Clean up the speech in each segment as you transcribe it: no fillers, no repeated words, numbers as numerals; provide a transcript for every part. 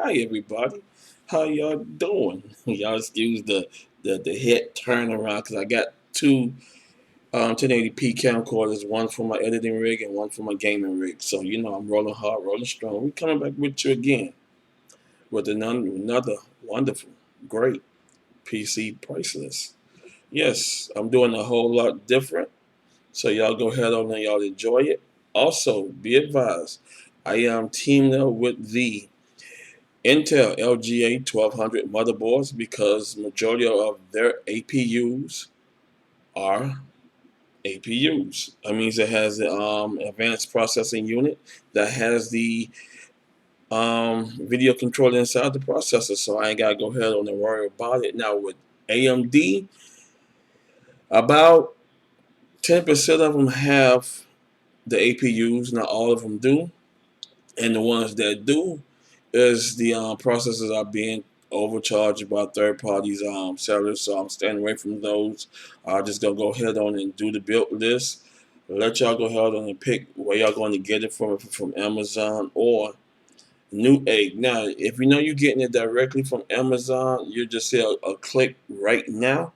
Hi everybody, how y'all doing? Y'all excuse the head turn around because I got two 1080p camcorders, one for my editing rig and one for my gaming rig. So you know I'm rolling hard, rolling strong. We coming back with you again with another wonderful, great PC price list. Yes, I'm doing a whole lot different. So y'all go ahead on and y'all enjoy it. Also, be advised, I am teaming up with the Intel LGA 1200 motherboards because majority of their APUs are APUs. That means it has the advanced processing unit that has the video controller inside the processor, so I ain't gotta go ahead on and worry about it. Now with AMD, about 10% of them have the APUs, not all of them do, and the ones that do is the processors are being overcharged by third parties sellers, so I'm staying away from those. I'm just gonna go ahead on and do the build list. Let y'all go ahead on and pick where y'all going to get it from, if it's from Amazon or Newegg. Now, if you know you're getting it directly from Amazon, you just say a click right now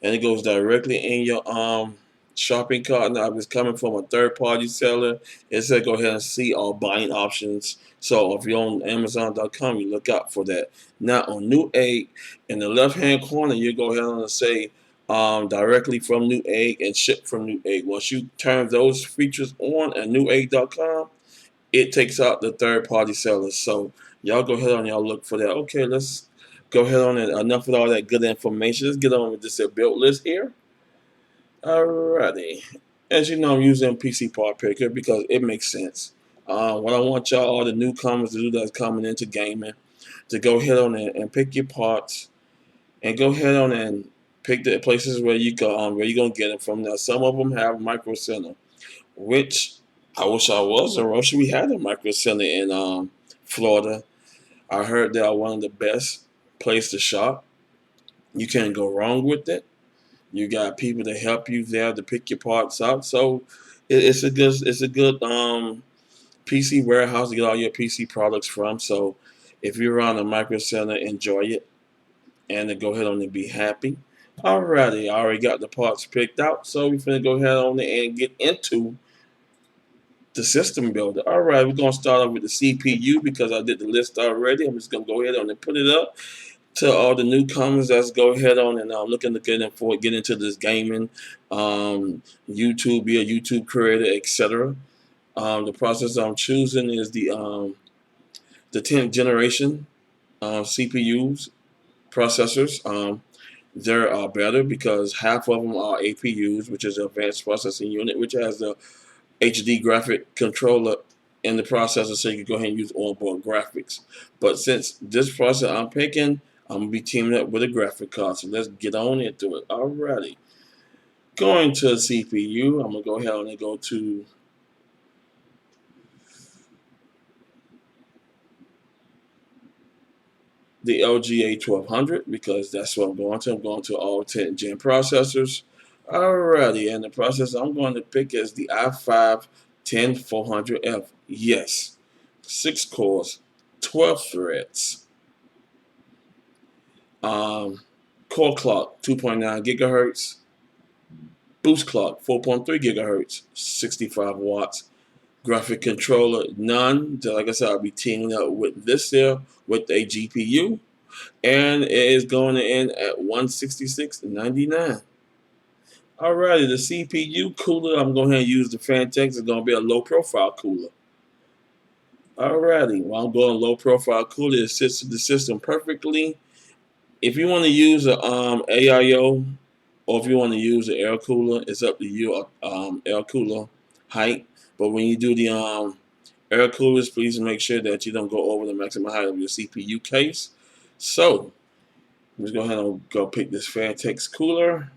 and it goes directly in your shopping cart. Now, if it's coming from a third party seller, it said go ahead and see all buying options. So if you're on Amazon.com, you look out for that. Now on Newegg, in the left hand corner, you go ahead and say directly from Newegg and ship from Newegg. Once you turn those features on at Newegg.com, it takes out the third party sellers. So y'all go ahead and y'all look for that. Okay, let's go ahead on and enough with all that good information. Let's get on with this build list here. Alrighty. As you know, I'm using PC Part Picker because it makes sense. What I want y'all, all the newcomers to do that's coming into gaming, to go ahead on and pick your parts and go ahead on and pick the places where you go where you're gonna get it from. Now, some of them have Micro Center, which I wish I was, or else we had a Micro Center in Florida. I heard they are one of the best place to shop. You can't go wrong with it. You got people to help you there to pick your parts out. So it's a good PC warehouse to get all your PC products from. So if you're around the Micro Center, enjoy it and to go ahead on and be happy. Alrighty, I already got the parts picked out, so we're gonna go ahead on and get into the system builder. Alright, we're gonna start off with the CPU because I did the list already. I'm just gonna go ahead on and put it up to all the newcomers. Let's go ahead on and looking to get into this gaming, YouTube, be a YouTube creator, etc. The processor I'm choosing is the 10th generation CPUs processors. They're better because half of them are APUs, which is Advanced Processing Unit, which has the HD graphic controller in the processor, so you can go ahead and use onboard graphics. But since this processor I'm picking, I'm gonna be teaming up with a graphic card. So let's get on into it. Alrighty. Going to the CPU, I'm gonna go ahead and go to the LGA 1200 because that's what I'm going to. I'm going to all 10 gen processors. Alrighty, and the processor I'm going to pick is the i5 10400F. Yes, 6 cores, 12 threads. Um, core clock 2.9 gigahertz, boost clock 4.3 gigahertz, 65 watts. Graphic controller none. Like I said, I'll be teaming up with this here with a GPU, and it is going in at 166.99. Alrighty, the CPU cooler, I'm going to use the Fantex. It's going to be a low profile cooler. Alrighty, while I'm going low profile cooler, it sits the system perfectly. If you want to use a AIO, or if you want to use an air cooler, it's up to you. Air cooler height, but when you do the air coolers, please make sure that you don't go over the maximum height of your CPU case. So let's go ahead and go pick this Fantex cooler.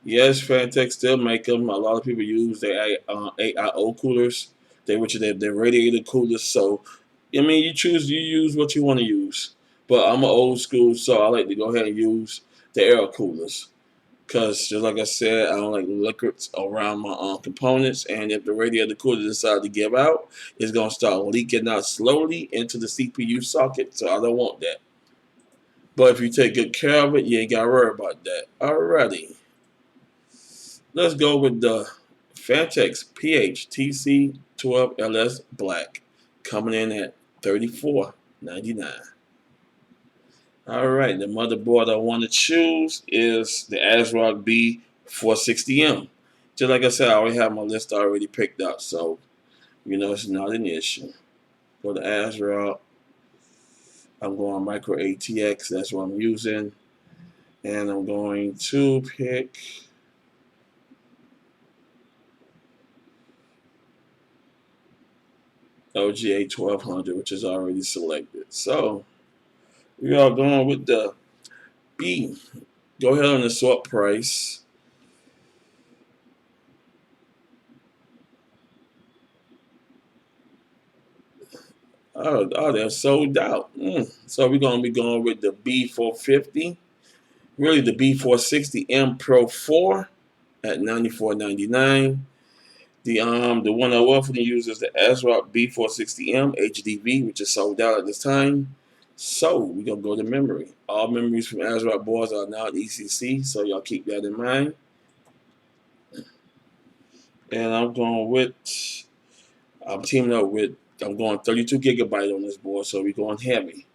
Yes, Fantex still make them. A lot of people use their AIO coolers. They're radiator coolers. So I mean, you use what you want to use. But I'm an old school, so I like to go ahead and use the air coolers. Because just like I said, I don't like liquids around my components, and if the radiator cooler decides to give out, it's gonna start leaking out slowly into the CPU socket. So I don't want that. But if you take good care of it, you ain't gotta worry about that. Alrighty, let's go with the Fantex PHTC12LS Black, coming in at $34.99. Alright, the motherboard I want to choose is the ASRock B460M. Just like I said, I already have my list already picked up, so it's not an issue. Go to ASRock. I'm going Micro ATX, that's what I'm using. And I'm going to pick LGA 1200, which is already selected. So we are going with the B. Go ahead on the sort price. Oh, they're sold out. So we're going to be going with the B450. Really, the B460M Pro 4 at $94.99. The one I often use is the ASRock B460M HDV, which is sold out at this time. So we're going to go to memory. All memories from ASRock boards are now ECC, so y'all keep that in mind. And I'm teaming up with, I'm going 32 gigabyte on this board, so we're going heavy.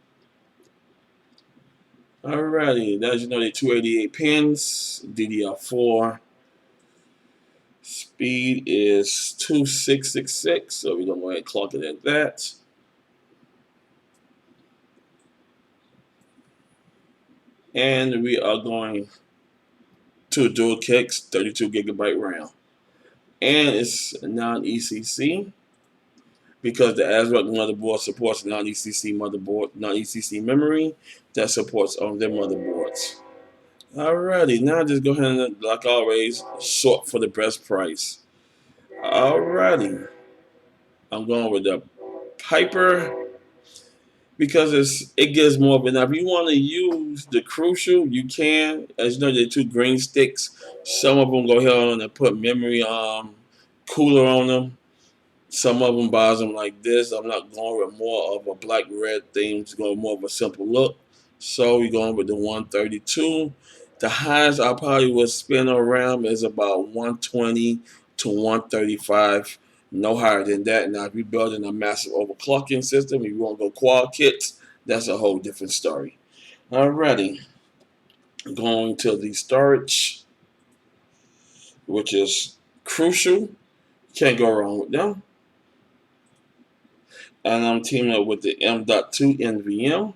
Alrighty, as you know, the 288 pins, DDR4. Speed is 2666, so we're going to go ahead and clock it at that. And we are going to dual kicks, 32 gigabyte RAM. And it's non-ECC because the ASRock motherboard supports non-ECC memory that supports on their motherboards. Alrighty, now just go ahead and, like always, sort for the best price. Alrighty, I'm going with the Piper because it gives more of it. Now, if you want to use the Crucial, you can. As you know, they're two green sticks. Some of them go ahead on and put memory cooler on them. Some of them buys them like this. I'm not going with more of a black-red theme. It's going more of a simple look. So we're going with the 132. The highest I probably would spin around is about 120 to 135. No higher than that. Now, if you're building a massive overclocking system, if you want to go quad kits, that's a whole different story. Alrighty. Going to the storage, which is Crucial. Can't go wrong with them. And I'm teaming up with the M.2 NVM.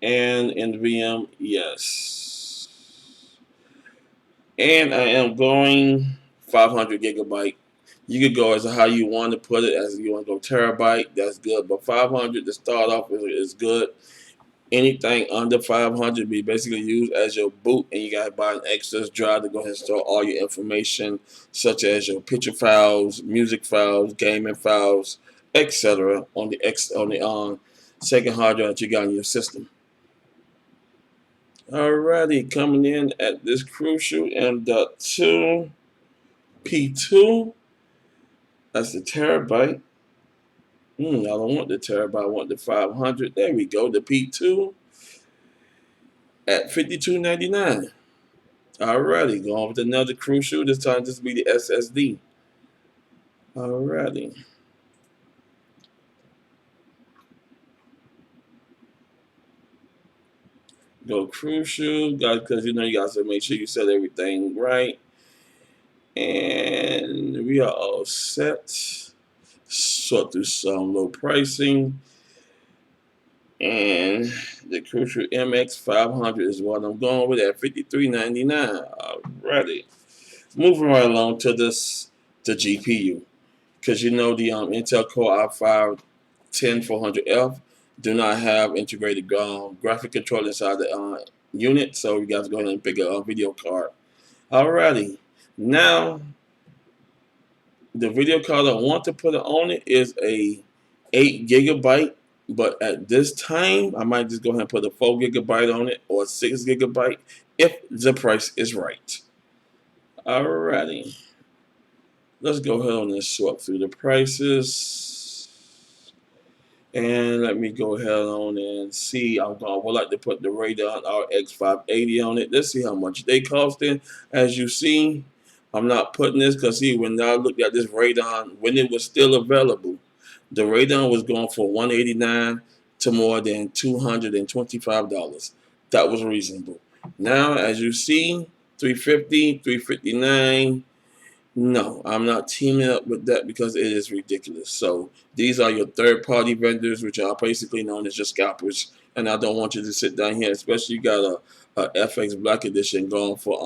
And NVM, yes. And I am going 500 gigabyte. You could go as how you want to put it, as you want to go terabyte, that's good. But 500 to start off is good. Anything under 500 be basically used as your boot, and you gotta buy an extra drive to go ahead and store all your information, such as your picture files, music files, gaming files, etc. on the second hard drive that you got in your system. Alrighty, coming in at this Crucial M.2 P2. That's the terabyte. I don't want the terabyte, I want the 500. There we go, the P2 at $52.99. Alrighty, going with another Crucial. This time this will be the SSD. Alrighty. Go Crucial, guys, because you got to make sure you set everything right. And we are all set. Sort through some low pricing. And the Crucial MX500 is what I'm going with at $53.99. Alrighty. Moving right along to the GPU. Because the Intel Core i5 10400F do not have integrated graphic controller inside the unit. So you guys go ahead and pick a video card. Alrighty. Now, the video card I want to put on it is a 8 gigabyte But at this time, I might just go ahead and put a 4 GB on it or a 6 GB if the price is right. Alrighty. Let's go ahead and sort through the prices. And let me go ahead on and see. I would like to put the Radeon RX 580 on it. Let's see how much they costing. As you see, I'm not putting this because see, when I looked at this Radeon, when it was still available, the Radeon was going for $189 to more than $225. That was reasonable. Now, as you see, 350, 359. No, I'm not teaming up with that because it is ridiculous. So these are your third-party vendors, which are basically known as your scalpers. And I don't want you to sit down here, especially you got a FX Black Edition going for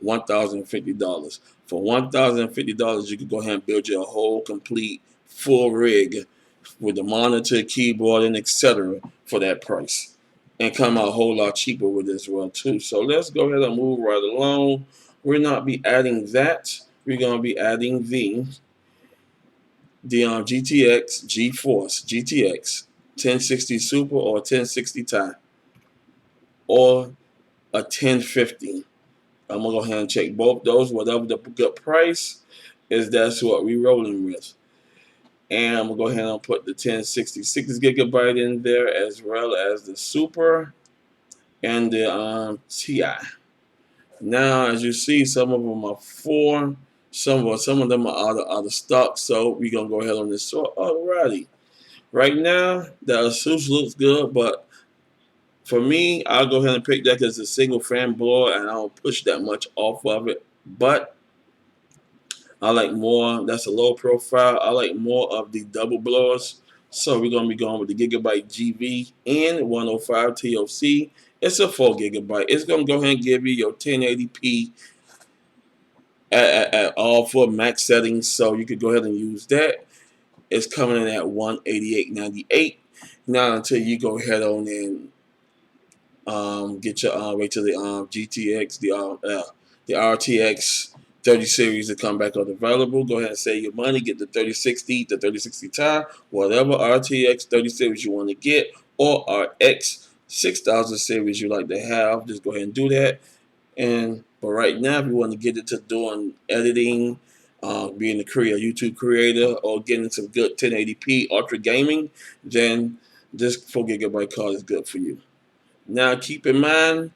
$1,050. For $1,050, you can go ahead and build your whole complete full rig with the monitor, keyboard, and etc. for that price, and come out a whole lot cheaper with this one too. So let's go ahead and move right along. We're not be adding that. We're gonna be adding the GTX GeForce GTX 1060 Super or 1060 Ti or a 1050. I'm gonna go ahead and check both those. Whatever the good price is, that's what we're rolling with. And I'm gonna go ahead and put the 1066 GB in there as well as the Super and the Ti. Now, as you see, some of them are 4. Some of them are out of stock, so we're gonna go ahead on this. So, alrighty. Right now, the Asus looks good, but for me, I'll go ahead and pick that because it's a single fan blower, and I don't push that much off of it. But I like more. That's a low profile. I like more of the double blowers. So we're gonna be going with the Gigabyte GV and 105 TOC. It's a 4 GB. It's gonna go ahead and give you your 1080p at all for max settings, so you could go ahead and use that. It's coming in at 188.98. Now until you go ahead on and get your wait till the GTX the RTX 30 series to come back available. Go ahead and save your money. Get the 3060, the 3060 Ti, whatever RTX 30 series you want to get, or RX 6000 series you like to have. Just go ahead and do that. But right now, if you want to get into doing editing, being a YouTube creator, or getting some good 1080p ultra gaming, then this 4 GB card is good for you. Now, keep in mind,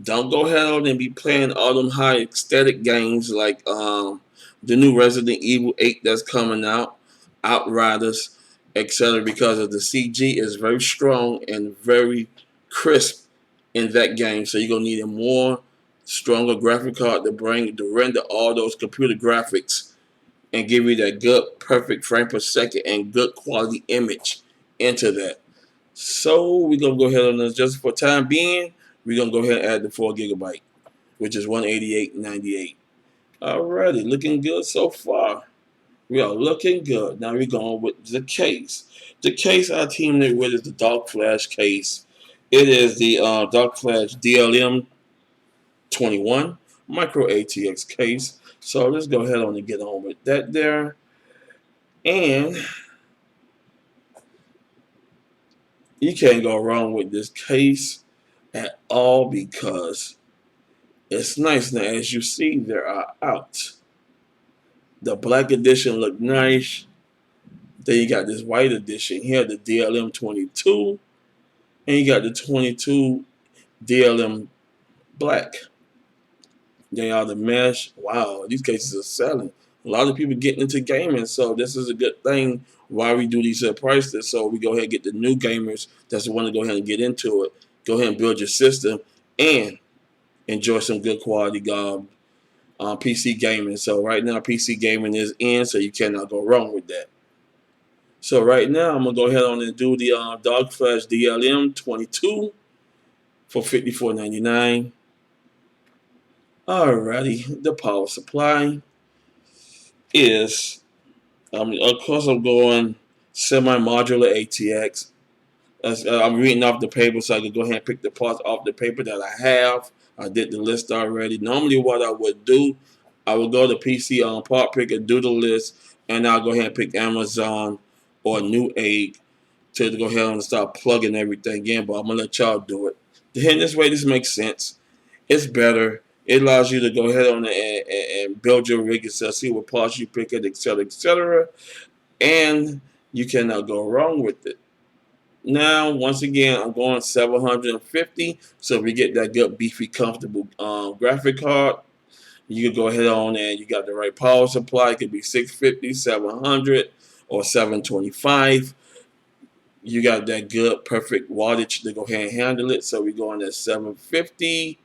don't go ahead on and be playing all them high aesthetic games like the new Resident Evil 8 that's coming out, Outriders, etc. Because of the CG is very strong and very crisp in that game. So you're gonna need a more stronger graphic card to render all those computer graphics and give you that good perfect frame per second and good quality image into that. So we're gonna go ahead on this just for time being. We're gonna go ahead and add the 4 GB, which is 188.98. Alrighty, looking good so far. We are looking good. Now we're going with the case. The case I teamed it with is the Dark Flash case. It is the Dark Flash DLM 21 micro ATX case. So let's go ahead on and get on with that there. And you can't go wrong with this case at all because it's nice. Now, as you see, they are out. The black edition look nice. Then you got this white edition here, the DLM 22. And you got the 22 DLM black. They are the mesh. Wow, these cases are selling. A lot of people getting into gaming, so this is a good thing why we do these prices. So we go ahead and get the new gamers that's want to go ahead and get into it. Go ahead and build your system and enjoy some good quality PC gaming. So right now, PC gaming is in, so you cannot go wrong with that. So right now, I'm gonna go ahead on and do the Dark Flash DLM 22 for $54.99. Alrighty, the power supply is, of course, I'm going semi-modular ATX. I'm reading off the paper so I can go ahead and pick the parts off the paper that I have. I did the list already. Normally what I would do, I would go to PC on part picker, do the list, and I'll go ahead and pick Amazon or Newegg to go ahead and start plugging everything in, but I'm going to let y'all do it. In this way, this makes sense. It's better. It allows you to go ahead on and build your rig yourself, see what parts you pick it, etc., etc., and you cannot go wrong with it. Now, once again, I'm going 750. So if you get that good, beefy, comfortable graphic card, you can go ahead on and you got the right power supply. It could be 650, 700, or 725. You got that good, perfect wattage to go ahead and handle it. So we go on at 750.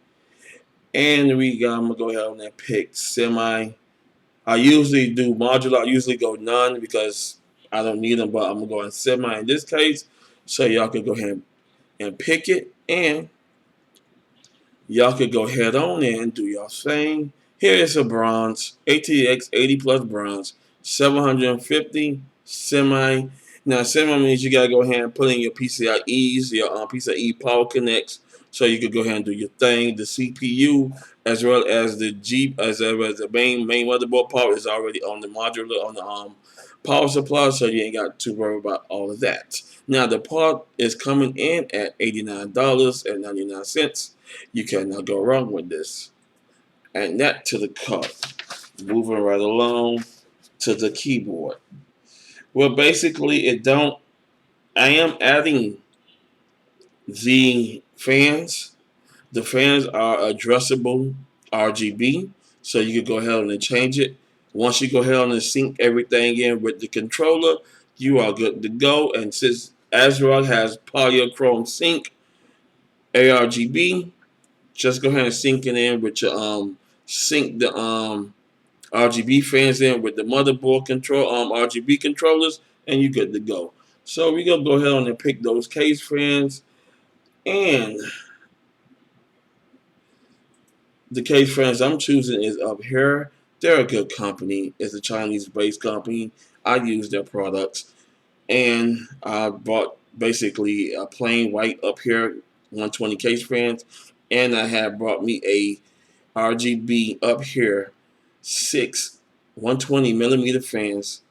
And I'm going to go ahead and pick semi. I usually do modular. I usually go none because I don't need them, but I'm going to go in semi in this case. So y'all can go ahead and pick it. And y'all could go head on in and do y'all thing. Here is a bronze, ATX 80 plus bronze, 750 semi. Now, semi means you got to go ahead and put in your PCIe's, your PCIe power connects, so you could go ahead and do your thing. The CPU, as well as the the main motherboard power, is already on the modular, on the power supply, so you ain't got to worry about all of that. Now, the part is coming in at $89.99. You cannot go wrong with this. And that to the card. Moving right along to the keyboard. Well, basically, I am adding the fans. The fans are addressable RGB, so you can go ahead and change it. Once you go ahead and sync everything in with the controller, you are good to go. And since Azrock has polychrome sync ARGB, just go ahead and sync it in with your sync the RGB fans in with the motherboard control RGB controllers, and you're good to go. So we're gonna go ahead on and pick those case fans, and the case fans I'm choosing is up here. They're a good company. It's a Chinese-based company. I use their products, and I bought basically a plain white up here 120 case fans, and I have brought me a RGB up here, 6 120 millimeter fans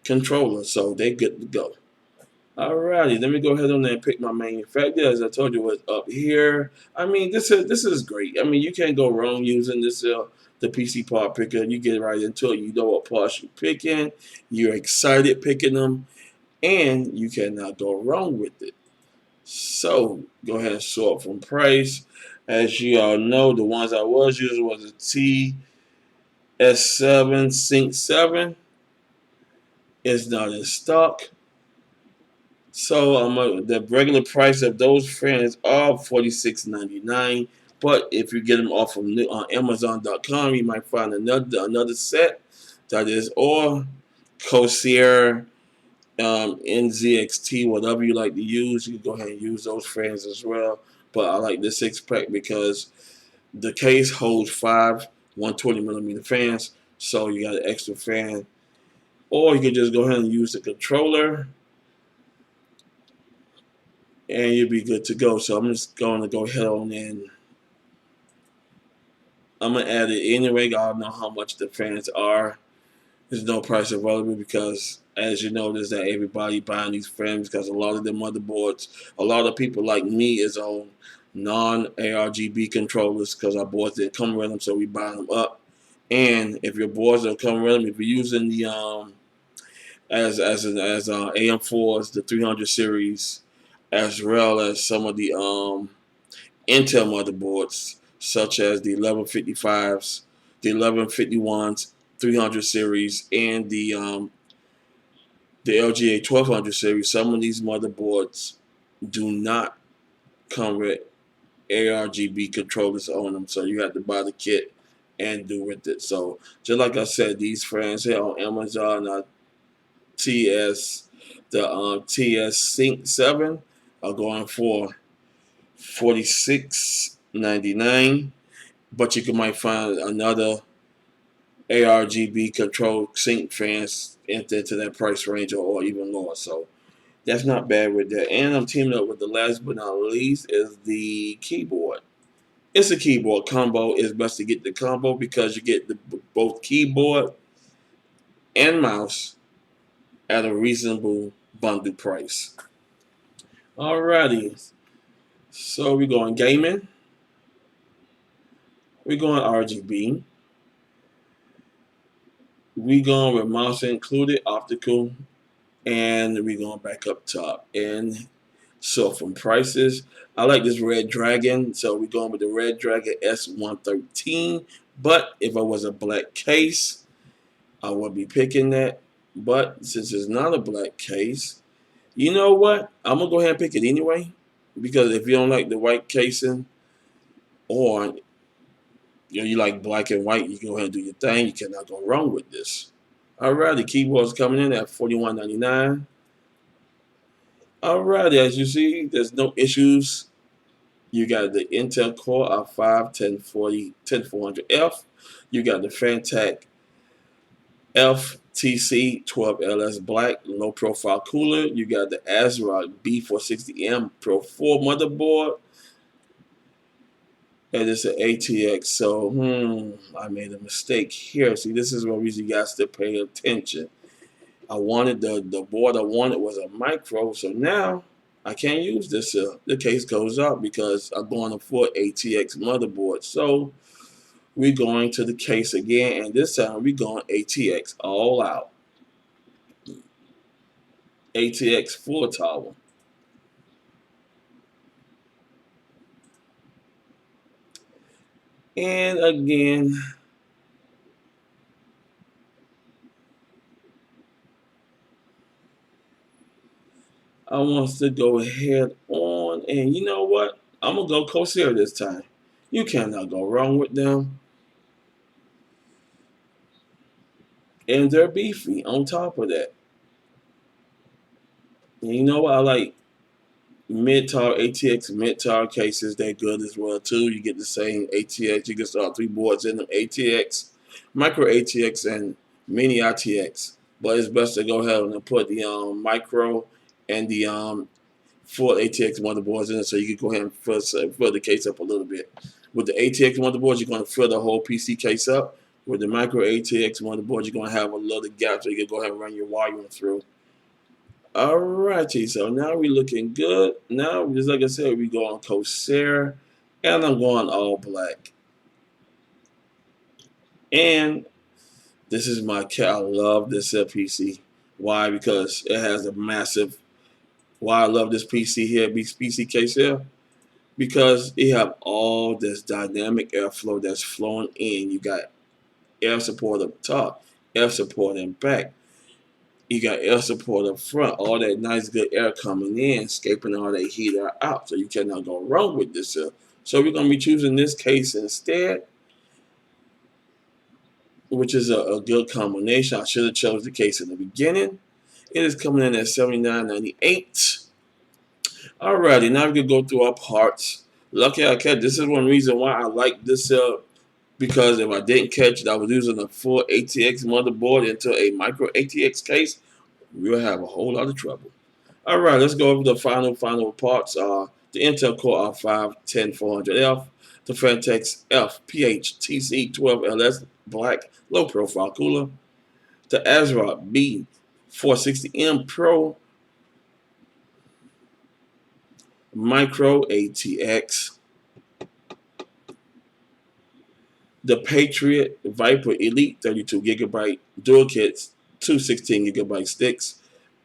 controller, so they good to go. Alrighty, let me go ahead on there and pick my manufacturer. As I told you, was up here. I mean, this is great. I mean, you can't go wrong using this the PC part picker. You get right into it. You know what parts you're picking. You're excited picking them, and you cannot go wrong with it. So go ahead and sort from price. As you all know, the ones I was using was a TS7 Sync 7. It's not in stock. So the regular price of those fans are $46.99. But if you get them off of Amazon.com, you might find another set that is, or Corsair, NZXT, whatever you like to use. You can go ahead and use those fans as well. But I like this 6-pack because the case holds 5 120 millimeter fans, so you got an extra fan. Or you can just go ahead and use the controller, and you'll be good to go. So I'm just going to go ahead on in. I'm going to add it anyway. I don't know how much the fans are. There's no price available because, as you notice, that everybody buying these fans because a lot of the motherboards, a lot of people like me is on non-ARGB controllers because our boards didn't come with them, so we buy them up. And if your boards don't come with them, if you're using the AM4s, the 300 series, as well as some of the Intel motherboards, such as the 1155s, the 1151s, 300 series, and the LGA 1200 series. Some of these motherboards do not come with ARGB controllers on them, so you have to buy the kit and do with it. So just like I said, these fans here on Amazon are TS Sync 7 are going for $46.99, but you might find another ARGB control sync fans into that price range or even lower. So that's not bad with that. And I'm teaming up with the last but not least is the keyboard. It's a keyboard combo. It's best to get the combo because you get both keyboard and mouse at a reasonable bundle price. Alrighty. So we're going gaming. We're going RGB. We're going with mouse included, optical, and we're going back up top. And so from prices, I like this Red Dragon. So we're going with the Red Dragon S113. But if I was a black case, I would be picking that. But since it's not a black case, you know what? I'm gonna go ahead and pick it anyway. Because if you don't like the white casing, or you like black and white, you go ahead and do your thing. You cannot go wrong with this. Alright, the keyboard's coming in at $41.99. Alright, as you see, there's no issues. You got the Intel Core i5 10400F. You got the Fantech FTC12LS Black low profile cooler. You got the ASRock B460M Pro 4 motherboard. And it's an ATX. So, I made a mistake here. See, this is where you guys to pay attention. I wanted the board I wanted was a micro. So now I can't use this. The case goes up because I'm going to full ATX motherboard. So we're going to the case again, and this time we're going ATX all out. ATX full tower. And again, I want to go ahead on, and you know what? I'm going to go Corsair this time. You cannot go wrong with them. And they're beefy on top of that. And you know what? I like mid-tower ATX mid-tower cases. They're good as well too. You get the same ATX. You can start 3 boards in them: ATX, micro ATX, and mini ITX. But it's best to go ahead and put the micro and the full ATX motherboards in it, so you can go ahead and fill the case up a little bit. With the ATX motherboards, you're going to fill the whole PC case up. With the micro ATX motherboard, you're going to have a little gap, so you can go ahead and run your wiring through. Alrighty, so now we're looking good. Now, just like I said, we go on Corsair, and I'm going all black. And this is my cat. I love this PC. Why? Because it has a massive. Why I love this PC here, this PC case here, because you have all this dynamic airflow that's flowing in. You got air support up top, air support in back. You got air support up front, all that nice good air coming in, escaping all that heat air out. So you cannot go wrong with this. So we're going to be choosing this case instead, which is a good combination. I should have chose the case in the beginning. It is coming in at $79.98. Alrighty, now we can go through our parts. Lucky I catch. This is one reason why I like this because if I didn't catch it, I was using a full ATX motherboard into a micro ATX case. We'll have a whole lot of trouble. All right, let's go over the final parts. The Intel Core i5 10400F, the Fantech FPH TC12LS Black low profile cooler, the ASRock B460M Pro Micro ATX, the Patriot Viper Elite 32GB dual kits, two 16GB sticks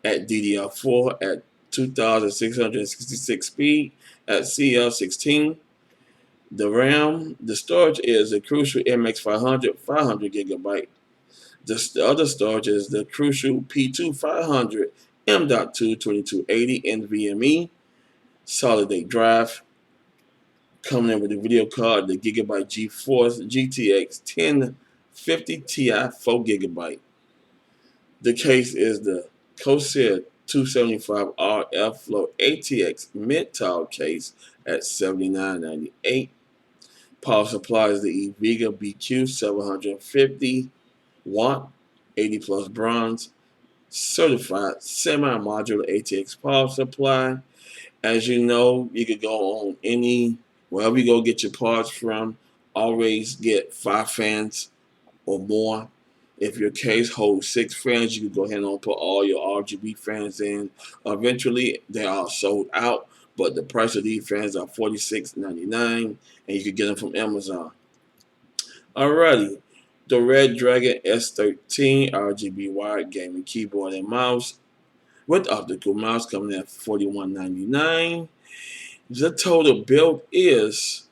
at DDR4 at 2,666 speed at CL16. The RAM, the storage is the Crucial MX500 500GB. The other storage is the Crucial P2 500 M.2 2280 NVMe solid state drive. Coming in with the video card, the Gigabyte GeForce GTX 1050 Ti 4GB. The case is the Corsair 275R Airflow ATX mid-tower case at $79.98. Power supply is the eVega BQ 750 watt, 80 plus bronze, certified semi-modular ATX power supply. As you know, you could go on wherever you go get your parts from. Always get 5 fans or more. If your case holds 6 fans, you can go ahead and put all your RGB fans in. Eventually, they are sold out, but the price of these fans are $46.99, and you can get them from Amazon. Alrighty, the Red Dragon S13 RGB wired gaming keyboard and mouse with optical mouse coming at $41.99. The total bill is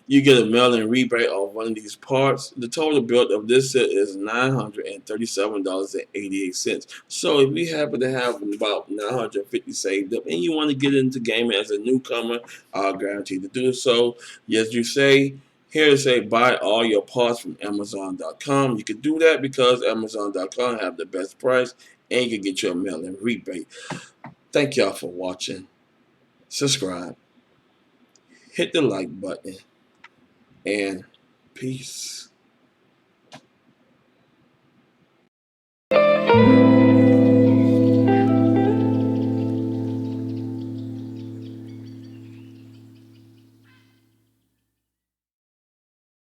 you get a mail-in rebate on one of these parts. The total bill of this set is $937.88. So if you happen to have about $950 saved up and you want to get into gaming as a newcomer, I'll guarantee to do so. Yes, you say, here to say buy all your parts from Amazon.com. You can do that because Amazon.com have the best price and you can get your mail-in rebate. Thank y'all for watching. Subscribe. Hit the like button. And peace.